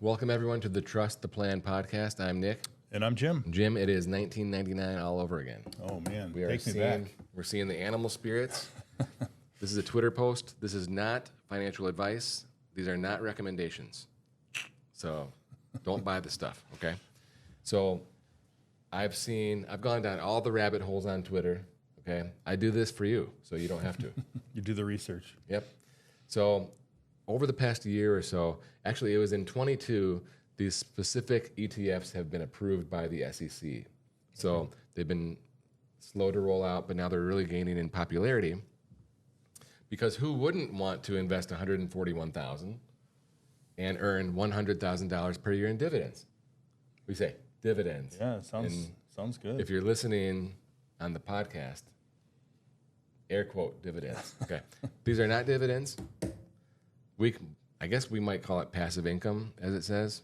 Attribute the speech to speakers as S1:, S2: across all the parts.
S1: Welcome everyone to the Trust the Plan podcast. I'm Nick.
S2: And I'm Jim.
S1: Jim, it is 1999 all over again.
S2: Oh man,
S1: We're seeing the animal spirits. This is a Twitter post. This is not financial advice. These are not recommendations. So don't buy the stuff, okay? So I've gone down all the rabbit holes on Twitter, okay? I do this for you, so you don't have to.
S2: You do the research.
S1: Yep. So over the past year or so, actually it was in 22, these specific ETFs have been approved by the SEC. So they've been slow to roll out, but now they're really gaining in popularity. Because who wouldn't want to invest $141,000 and earn $100,000 per year in dividends? We say dividends.
S2: Yeah, sounds good.
S1: If you're listening on the podcast, air quote dividends. Okay, these are not dividends. I guess we might call it passive income, as it says,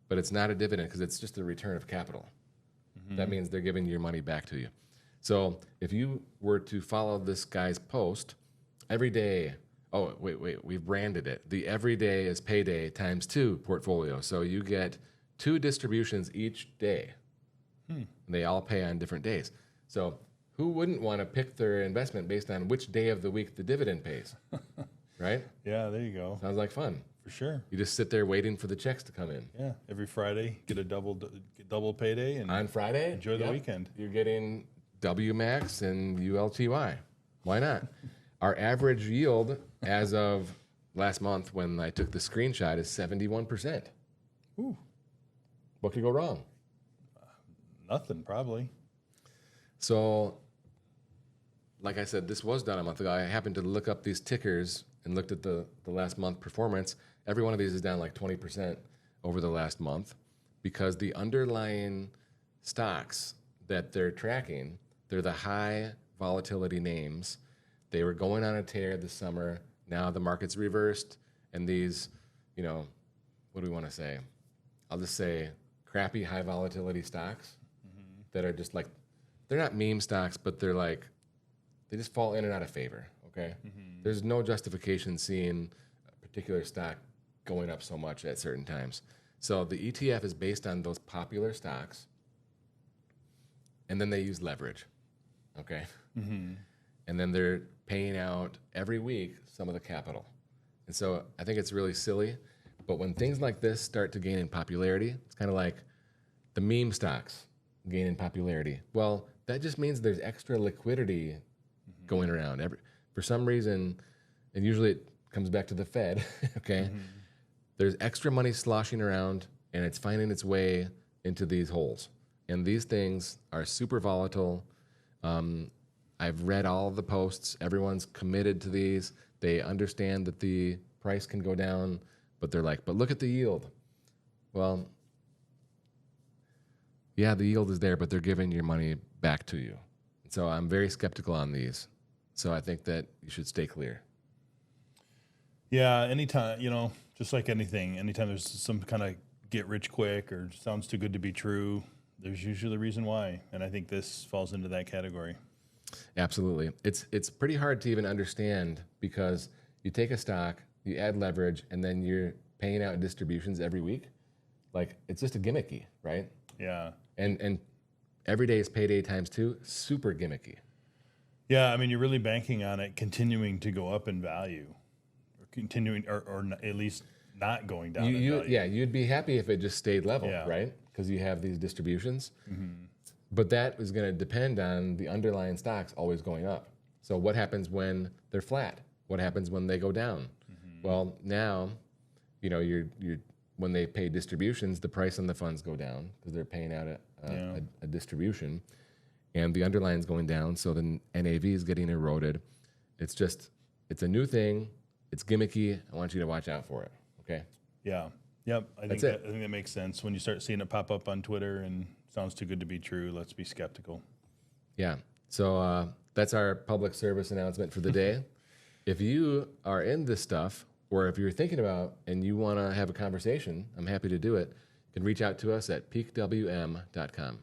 S1: but it's not a dividend because it's just a return of capital. Mm-hmm. That means they're giving your money back to you. So if you were to follow this guy's post every day, we've branded it. The every day is payday times 2 portfolio. So you get 2 distributions each day. And they all pay on different days. So who wouldn't want to pick their investment based on which day of the week the dividend pays? Right?
S2: Yeah, there you go.
S1: Sounds like fun.
S2: For sure.
S1: You just sit there waiting for the checks to come in.
S2: Yeah, every Friday, get a double payday. And
S1: on Friday,
S2: enjoy the weekend.
S1: You're getting WMAX and ULTY. Why not? Our average yield as of last month when I took the screenshot is 71%.
S2: Ooh.
S1: What could go wrong?
S2: Nothing, probably.
S1: So, like I said, this was done a month ago. I happened to look up these tickers and looked at the last month performance. Every one of these is down like 20% over the last month because the underlying stocks that they're tracking, they're the high volatility names. They were going on a tear this summer. Now the market's reversed, and these, what do we want to say? I'll just say crappy high volatility stocks that are just like, they're not meme stocks, but they're like, they just fall in and out of favor, okay? There's no justification seeing a particular stock going up so much at certain times. So the ETF is based on those popular stocks, and then they use leverage, okay? And then they're paying out every week some of the capital. And so I think it's really silly, but when things like this start to gain in popularity, it's kind of like the meme stocks gain in popularity. Well, that just means there's extra liquidity going around. For some reason, and usually it comes back to the Fed, okay? There's extra money sloshing around, and it's finding its way into these holes. And these things are super volatile. I've read all of the posts. Everyone's committed to these. They understand that the price can go down, but they're like, but look at the yield. Well, yeah, the yield is there, but they're giving your money back to you. So I'm very skeptical on these. So I think that you should stay clear.
S2: Yeah, anytime, just like anything, anytime there's some kind of get rich quick or sounds too good to be true, there's usually a reason why. And I think this falls into that category. Absolutely.
S1: It's pretty hard to even understand because you take a stock, you add leverage, and then you're paying out distributions every week. Like, it's just a gimmicky, right?
S2: Yeah.
S1: And every day is payday times 2, super gimmicky.
S2: Yeah, I mean, you're really banking on it continuing to go up in value, or continuing, or at least not going down in value.
S1: Yeah, you'd be happy if it just stayed level, right? Because you have these distributions. But that is going to depend on the underlying stocks always going up. So what happens when they're flat? What happens when they go down? Well, now, you're when they pay distributions, the price on the funds go down because they're paying out a distribution, and the underlying is going down, so the NAV is getting eroded. It's a new thing. It's gimmicky. I want you to watch out for it, okay?
S2: Yeah. Yep. I think that makes sense. When you start seeing it pop up on Twitter and sounds too good to be true, let's be skeptical.
S1: Yeah. So that's our public service announcement for the day. If you are in this stuff, or if you're thinking about and you want to have a conversation, I'm happy to do it. You can reach out to us at peakwm.com.